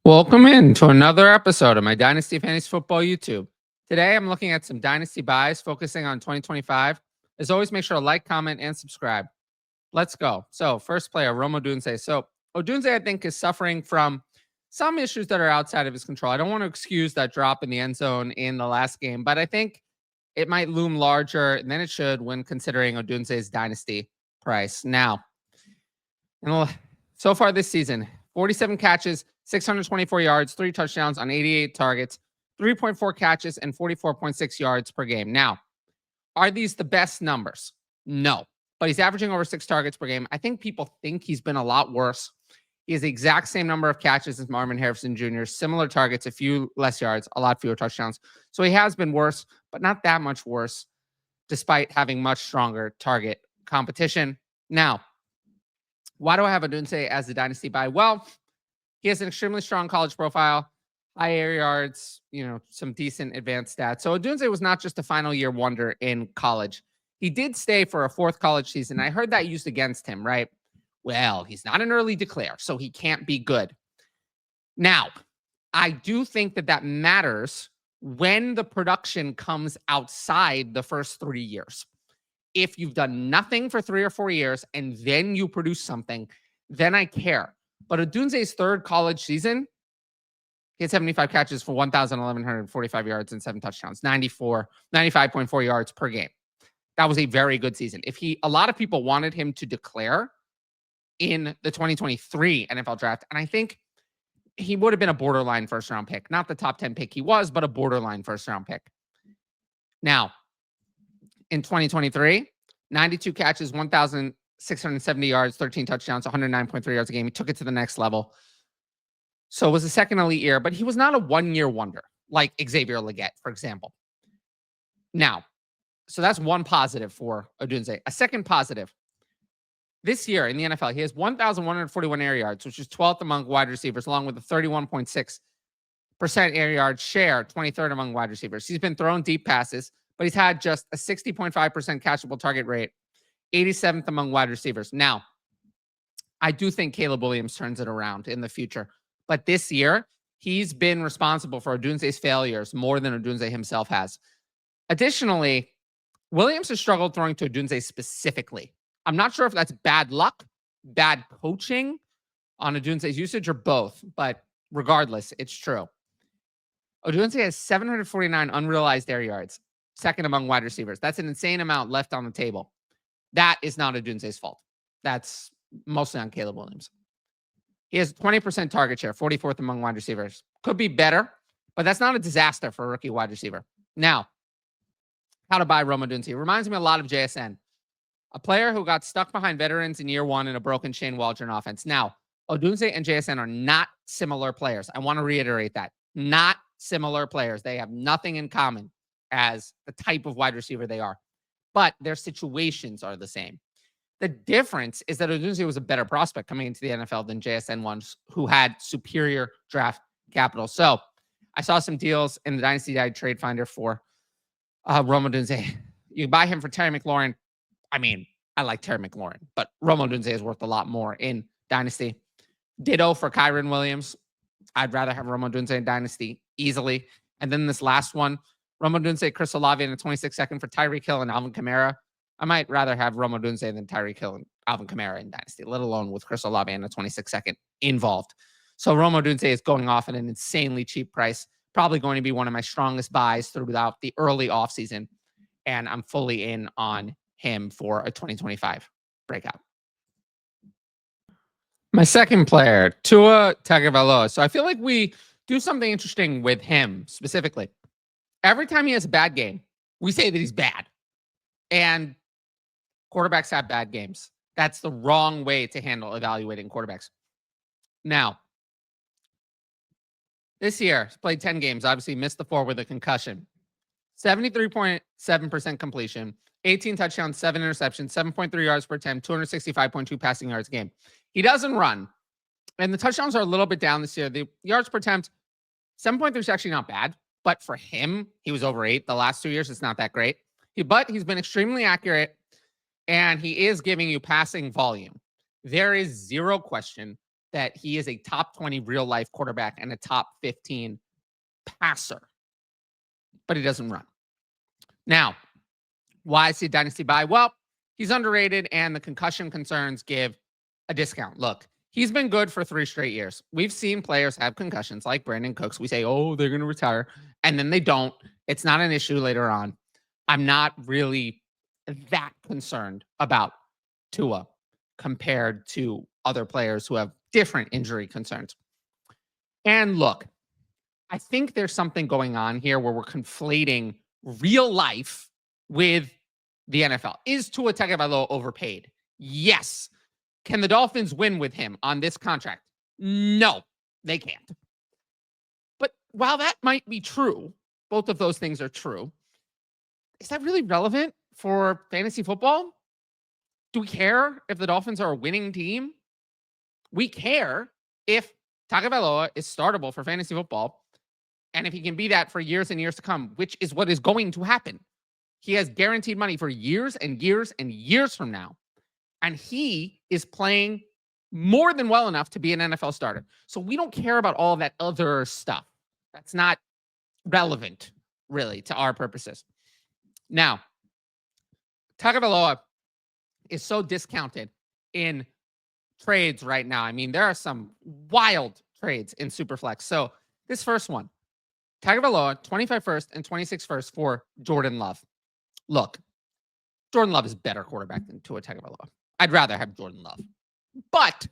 Welcome in to another episode of my Dynasty Fantasy Football YouTube. Today, I'm looking at some Dynasty buys, focusing on 2025. As always, make sure to like, comment, and subscribe. Let's go. So, first player, Odunze. So, Odunze, I think, is suffering from some issues that are outside of his control. I don't want to excuse that drop in the end zone in the last game, but I think it might loom larger than it should when considering Odunze's Dynasty price. Now, so far this season, 47 catches, 624 yards, 3 touchdowns on 88 targets, 3.4 catches, and 44.6 yards per game. Now, are these the best numbers? No, but he's averaging over 6 targets per game. I think people think he's been a lot worse. He has the exact same number of catches as Marvin Harrison Jr., similar targets, a few less yards, a lot fewer touchdowns. So he has been worse, but not that much worse, despite having much stronger target competition. Now, why do I have Odunze as the Dynasty buy? Well, he has an extremely strong college profile, high air yards, some decent advanced stats. So Odunze was not just a final year wonder in college. He did stay for a 4th college season. I heard that used against him, right? Well, he's not an early declare, so he can't be good. Now, I do think that matters when the production comes outside the first 3 years. If you've done nothing for 3 or 4 years and then you produce something, then I care. But Odunze's 3rd college season, he had 75 catches for 1,145 yards and 7 touchdowns, 95.4 yards per game. That was a very good season. A lot of people wanted him to declare in the 2023 NFL draft, and I think he would have been a borderline first-round pick. Not the top 10 pick he was, but a borderline first-round pick. Now, in 2023, 92 catches, 1,670 yards, 13 touchdowns, 109.3 yards a game. He took it to the next level. So it was a second elite year, but he was not a one-year wonder like Xavier Worthy, for example. Now, so that's one positive for Odunze. A second positive, this year in the NFL, he has 1,141 air yards, which is 12th among wide receivers, along with a 31.6% air yard share, 23rd among wide receivers. He's been throwing deep passes, but he's had just a 60.5% catchable target rate, 87th among wide receivers. Now, I do think Caleb Williams turns it around in the future. But this year, he's been responsible for Odunze's failures more than Odunze himself has. Additionally, Williams has struggled throwing to Odunze specifically. I'm not sure if that's bad luck, bad coaching on Odunze's usage, or both. But regardless, it's true. Odunze has 749 unrealized air yards, 2nd among wide receivers. That's an insane amount left on the table. That is not Odunze's fault. That's mostly on Caleb Williams. He has 20% target share, 44th among wide receivers. Could be better, but that's not a disaster for a rookie wide receiver. Now, how to buy Odunze. It reminds me a lot of JSN, a player who got stuck behind veterans in year 1 in a broken Shane Waldron offense. Now, Odunze and JSN are not similar players. I want to reiterate that. Not similar players. They have nothing in common as the type of wide receiver they are, but their situations are the same. The difference is that Odunze was a better prospect coming into the NFL than JSN ones, who had superior draft capital. So I saw some deals in the Dynasty Trade Finder for Odunze. You buy him for Terry McLaurin. I mean, I like Terry McLaurin, but Odunze is worth a lot more in Dynasty. Ditto for Kyron Williams. I'd rather have Odunze in Dynasty easily. And then this last one, Odunze, Chris Olave, and a 26-second for Tyreek Hill and Alvin Kamara. I might rather have Odunze than Tyreek Hill and Alvin Kamara in Dynasty, let alone with Chris Olave and a 26-second involved. So Odunze is going off at an insanely cheap price, probably going to be one of my strongest buys throughout the early offseason, and I'm fully in on him for a 2025 breakout. My second player, Tua Tagovailoa. So I feel like we do something interesting with him specifically. Every time he has a bad game, we say that he's bad. And quarterbacks have bad games. That's the wrong way to handle evaluating quarterbacks. Now, this year, he's played 10 games, obviously missed the 4 with a concussion. 73.7% completion, 18 touchdowns, 7 interceptions, 7.3 yards per attempt, 265.2 passing yards a game. He doesn't run. And the touchdowns are a little bit down this year. The yards per attempt, 7.3 is actually not bad. But for him, he was over 8 the last 2 years. It's not that great. But he's been extremely accurate, and he is giving you passing volume. There is zero question that he is a top 20 real life quarterback and a top 15 passer, but he doesn't run. Now, why is he a dynasty buy? Well, he's underrated and the concussion concerns give a discount. Look, he's been good for 3 straight years. We've seen players have concussions like Brandon Cooks. We say, oh, they're going to retire, and then they don't. It's not an issue later on. I'm not really that concerned about Tua compared to other players who have different injury concerns. And look, I think there's something going on here where we're conflating real life with the NFL. Is Tua Tagovailoa overpaid? Yes. Can the Dolphins win with him on this contract? No, they can't. But while that might be true, both of those things are true, is that really relevant for fantasy football? Do we care if the Dolphins are a winning team? We care if Tagovailoa is startable for fantasy football and if he can be that for years and years to come, which is what is going to happen. He has guaranteed money for years and years and years from now. And he is playing more than well enough to be an NFL starter. So we don't care about all that other stuff. That's not relevant, really, to our purposes. Now, Tagovailoa is so discounted in trades right now. I mean, there are some wild trades in Superflex. So this first one, Tagovailoa, 25 first and 26 first for Jordan Love. Look, Jordan Love is a better quarterback than Tua Tagovailoa. I'd rather have Jordan Love, but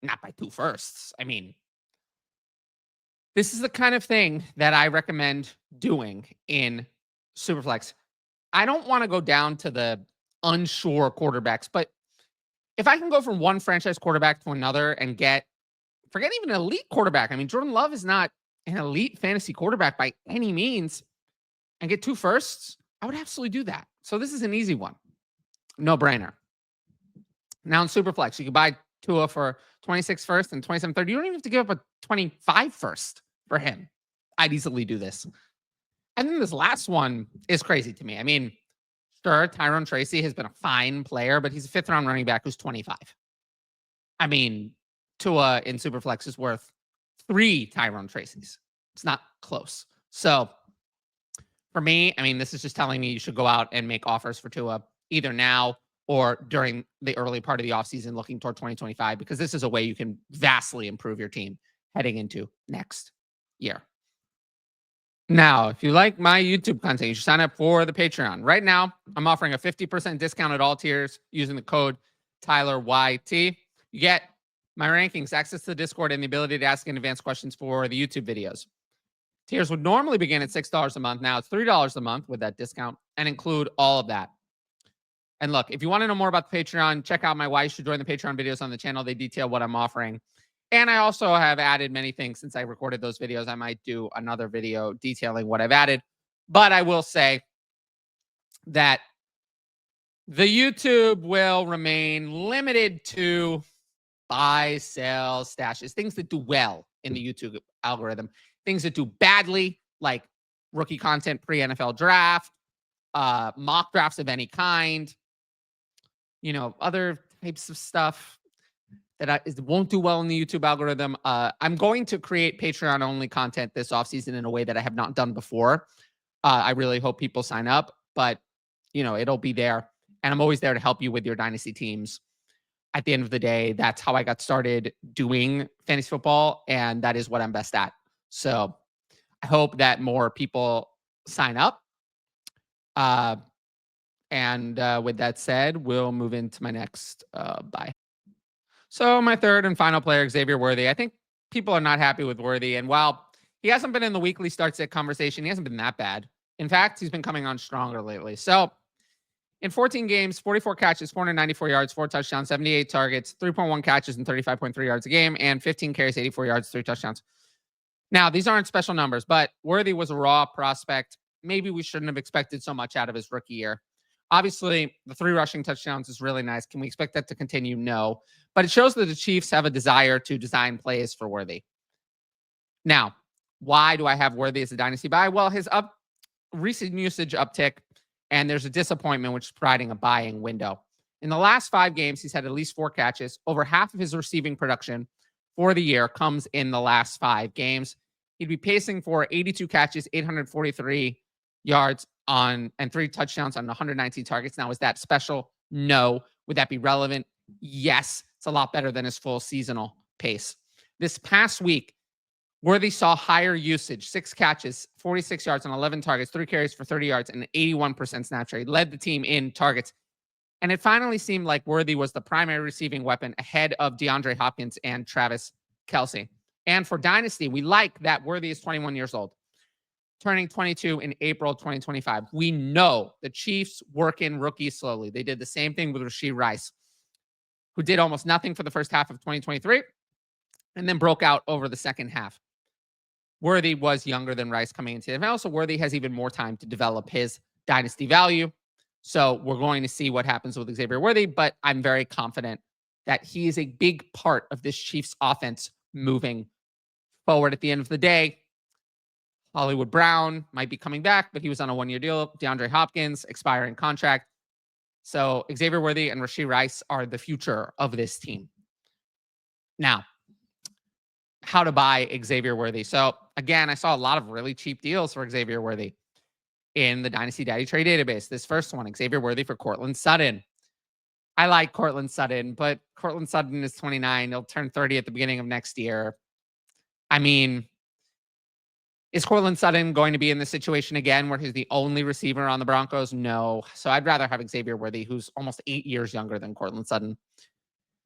not by 2 firsts. I mean, this is the kind of thing that I recommend doing in Superflex. I don't want to go down to the unsure quarterbacks, but if I can go from one franchise quarterback to another and forget even an elite quarterback. I mean, Jordan Love is not an elite fantasy quarterback by any means, and get 2 firsts, I would absolutely do that. So this is an easy one. No brainer. Now in Superflex, you can buy Tua for 26 first and 27 third. You don't even have to give up a 25 first for him. I'd easily do this. And then this last one is crazy to me. I mean, sure, Tyrone Tracy has been a fine player, but he's a 5th round running back who's 25. I mean, Tua in Superflex is worth 3 Tyrone Tracys. It's not close. So for me, I mean, this is just telling me you should go out and make offers for Tua either now or during the early part of the offseason looking toward 2025, because this is a way you can vastly improve your team heading into next year. Now, if you like my YouTube content, you should sign up for the Patreon. Right now, I'm offering a 50% discount at all tiers using the code TylerYT. You get my rankings, access to the Discord, and the ability to ask in advance questions for the YouTube videos. Tiers would normally begin at $6 a month. Now it's $3 a month with that discount and include all of that. And look, if you want to know more about the Patreon, check out my Why You Should Join the Patreon videos on the channel. They detail what I'm offering. And I also have added many things since I recorded those videos. I might do another video detailing what I've added. But I will say that the YouTube will remain limited to buy, sell, stashes, things that do well in the YouTube algorithm. Things that do badly, like rookie content pre-NFL draft, mock drafts of any kind, other types of stuff that won't do well in the YouTube algorithm. I'm going to create Patreon-only content this offseason in a way that I have not done before. I really hope people sign up, but, it'll be there. And I'm always there to help you with your dynasty teams. At the end of the day, that's how I got started doing fantasy football, and that is what I'm best at. So I hope that more people sign up. And with that said, we'll move into my next buy. So my third and final player, Xavier Worthy. I think people are not happy with Worthy. And while he hasn't been in the weekly start-sit conversation, he hasn't been that bad. In fact, he's been coming on stronger lately. So in 14 games, 44 catches, 494 yards, 4 touchdowns, 78 targets, 3.1 catches, and 35.3 yards a game, and 15 carries, 84 yards, 3 touchdowns. Now, these aren't special numbers, but Worthy was a raw prospect. Maybe we shouldn't have expected so much out of his rookie year. Obviously, the 3 rushing touchdowns is really nice. Can we expect that to continue? No. But it shows that the Chiefs have a desire to design plays for Worthy. Now, why do I have Worthy as a dynasty buy? Well, his recent usage uptick, and there's a disappointment, which is providing a buying window. In the last 5 games, he's had at least 4 catches. Over half of his receiving production for the year comes in the last 5 games. He'd be pacing for 82 catches, 843 yards and 3 touchdowns on 119 targets. Now, is that special? No. Would that be relevant? Yes. It's a lot better than his full seasonal pace. This past week, Worthy saw higher usage, 6 catches, 46 yards on 11 targets, 3 carries for 30 yards, and an 81% snap share. He led the team in targets. And it finally seemed like Worthy was the primary receiving weapon ahead of DeAndre Hopkins and Travis Kelce. And for Dynasty, we like that Worthy is 21 years old, turning 22 in April 2025. We know the Chiefs work in rookies slowly. They did the same thing with Rashee Rice, who did almost nothing for the first half of 2023 and then broke out over the second half. Worthy was younger than Rice coming into the NFL, so Worthy has even more time to develop his dynasty value. So we're going to see what happens with Xavier Worthy, but I'm very confident that he is a big part of this Chiefs offense moving forward. At the end of the day, Hollywood Brown might be coming back, but he was on a 1-year deal. DeAndre Hopkins, expiring contract. So Xavier Worthy and Rashee Rice are the future of this team. Now, how to buy Xavier Worthy. So again, I saw a lot of really cheap deals for Xavier Worthy in the Dynasty Daddy trade database. This first one, Xavier Worthy for Courtland Sutton. I like Courtland Sutton, but Courtland Sutton is 29. He'll turn 30 at the beginning of next year. I mean, is Courtland Sutton going to be in this situation again where he's the only receiver on the Broncos? No. So I'd rather have Xavier Worthy, who's almost 8 years younger than Courtland Sutton.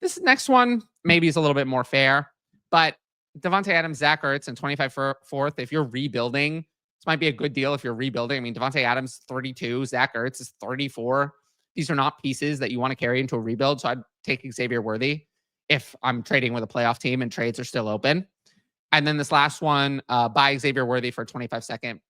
This next one maybe is a little bit more fair, but Devontae Adams, Zach Ertz, and 25 for 4th. If you're rebuilding, this might be a good deal if you're rebuilding. I mean, Devontae Adams, 32. Zach Ertz is 34. These are not pieces that you want to carry into a rebuild. So I'd take Xavier Worthy if I'm trading with a playoff team and trades are still open. And then this last one, buy Xavier Worthy for 25-second.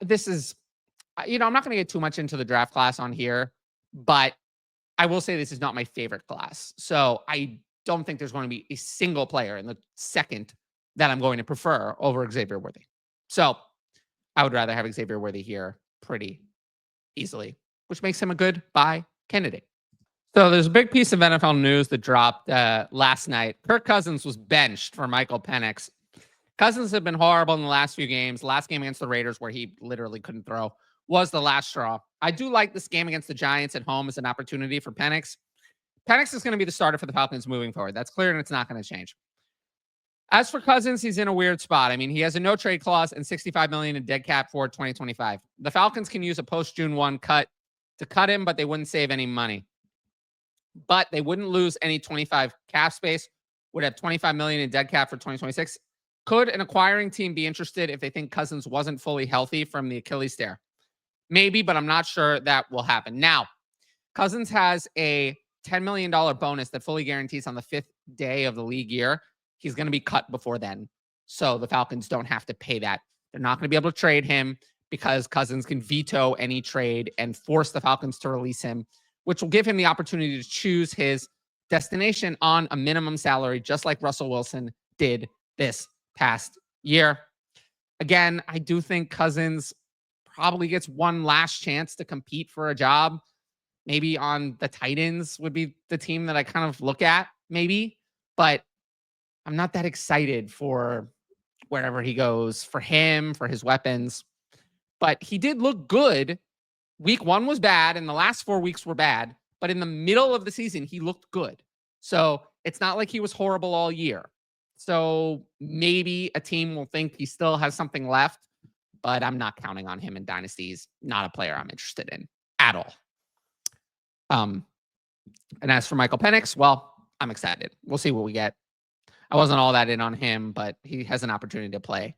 This is, I'm not going to get too much into the draft class on here, but I will say this is not my favorite class. So I don't think there's going to be a single player in the second that I'm going to prefer over Xavier Worthy. So I would rather have Xavier Worthy here pretty easily, which makes him a good buy candidate. So there's a big piece of NFL news that dropped last night. Kirk Cousins was benched for Michael Penix. Cousins have been horrible in the last few games. Last game against the Raiders, where he literally couldn't throw, was the last straw. I do like this game against the Giants at home as an opportunity for Penix. Penix is going to be the starter for the Falcons moving forward. That's clear, and it's not going to change. As for Cousins, he's in a weird spot. I mean, he has a no-trade clause and $65 million in dead cap for 2025. The Falcons can use a post-June 1 cut to cut him, but they wouldn't save any money. But they wouldn't lose any 25 cap space, would have $25 million in dead cap for 2026. Could an acquiring team be interested if they think Cousins wasn't fully healthy from the Achilles tear? Maybe, but I'm not sure that will happen. Now, Cousins has a $10 million bonus that fully guarantees on the 5th day of the league year. He's going to be cut before then. So the Falcons don't have to pay that. They're not going to be able to trade him because Cousins can veto any trade and force the Falcons to release him, which will give him the opportunity to choose his destination on a minimum salary, just like Russell Wilson did this past year. Again, I do think Cousins probably gets one last chance to compete for a job. Maybe on the Titans would be the team that I kind of look at, maybe. But I'm not that excited for wherever he goes, for him, for his weapons. But he did look good. Week 1 was bad, and the last 4 weeks were bad. But in the middle of the season, he looked good. So it's not like he was horrible all year. So maybe a team will think he still has something left, but I'm not counting on him in Dynasty. He's not a player I'm interested in at all. And as for Michael Penix, well, I'm excited. We'll see what we get. I wasn't all that in on him, but he has an opportunity to play.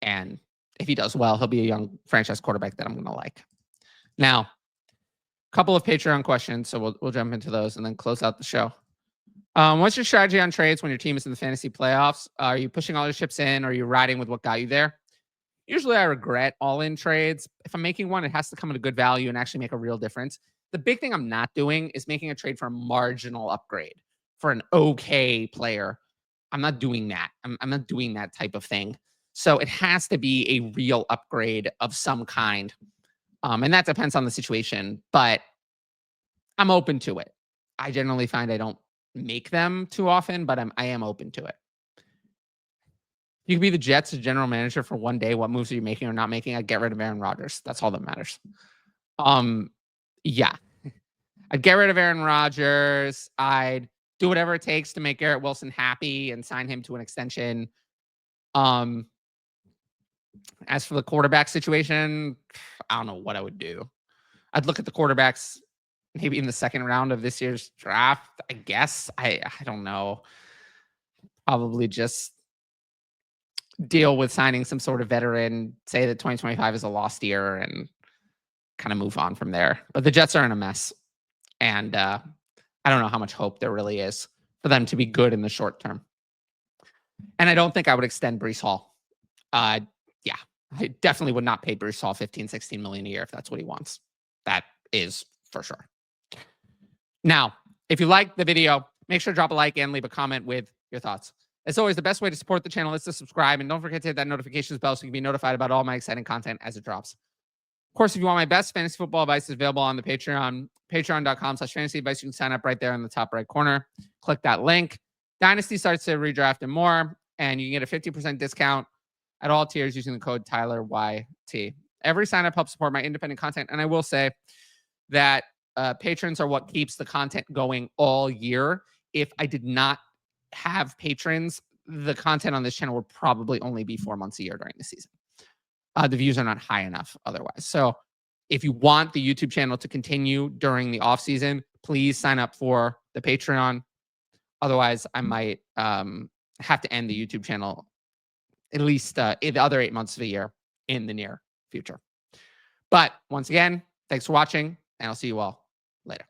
And if he does well, he'll be a young franchise quarterback that I'm going to like. Now, a couple of Patreon questions, so we'll jump into those and then close out the show. What's your strategy on trades when your team is in the fantasy playoffs? Are you pushing all your chips in, or are you riding with what got you there? Usually I regret all-in trades. If I'm making one, it has to come at a good value and actually make a real difference. The big thing I'm not doing is making a trade for a marginal upgrade for an okay player. I'm not doing that. I'm not doing that type of thing. So it has to be a real upgrade of some kind. And that depends on the situation, but I'm open to it. I generally find I don't make them too often, but I am open to it. You could be the Jets' general manager for one day. What moves are you making or not making? I'd get rid of Aaron Rodgers. That's all that matters. Yeah. I'd get rid of Aaron Rodgers. I'd do whatever it takes to make Garrett Wilson happy and sign him to an extension. As for the quarterback situation, I don't know what I would do. I'd look at the quarterbacks maybe in the second round of this year's draft, I guess. I don't know. Probably just deal with signing some sort of veteran, say that 2025 is a lost year, and kind of move on from there. But the Jets are in a mess. And I don't know how much hope there really is for them to be good in the short term. And I don't think I would extend Breece Hall. Yeah, I definitely would not pay Breece Hall 15, 16 million a year if that's what he wants. That is for sure. Now, if you liked the video, make sure to drop a like and leave a comment with your thoughts. As always, the best way to support the channel is to subscribe, and don't forget to hit that notifications bell so you can be notified about all my exciting content as it drops. Of course, if you want my best fantasy football advice, it's available on the Patreon, patreon.com/fantasy advice. You can sign up right there in the top right corner. Click that link. Dynasty starts to redraft and more, and you can get a 50% discount at all tiers using the code TylerYT. Every sign up helps support my independent content, and I will say that patrons are what keeps the content going all year. If I did not have patrons, the content on this channel would probably only be 4 months a year during the season. The views are not high enough otherwise. So if you want the YouTube channel to continue during the off season, please sign up for the Patreon. Otherwise, I might have to end the YouTube channel at least in the other 8 months of the year in the near future. But once again, thanks for watching, and I'll see you all later.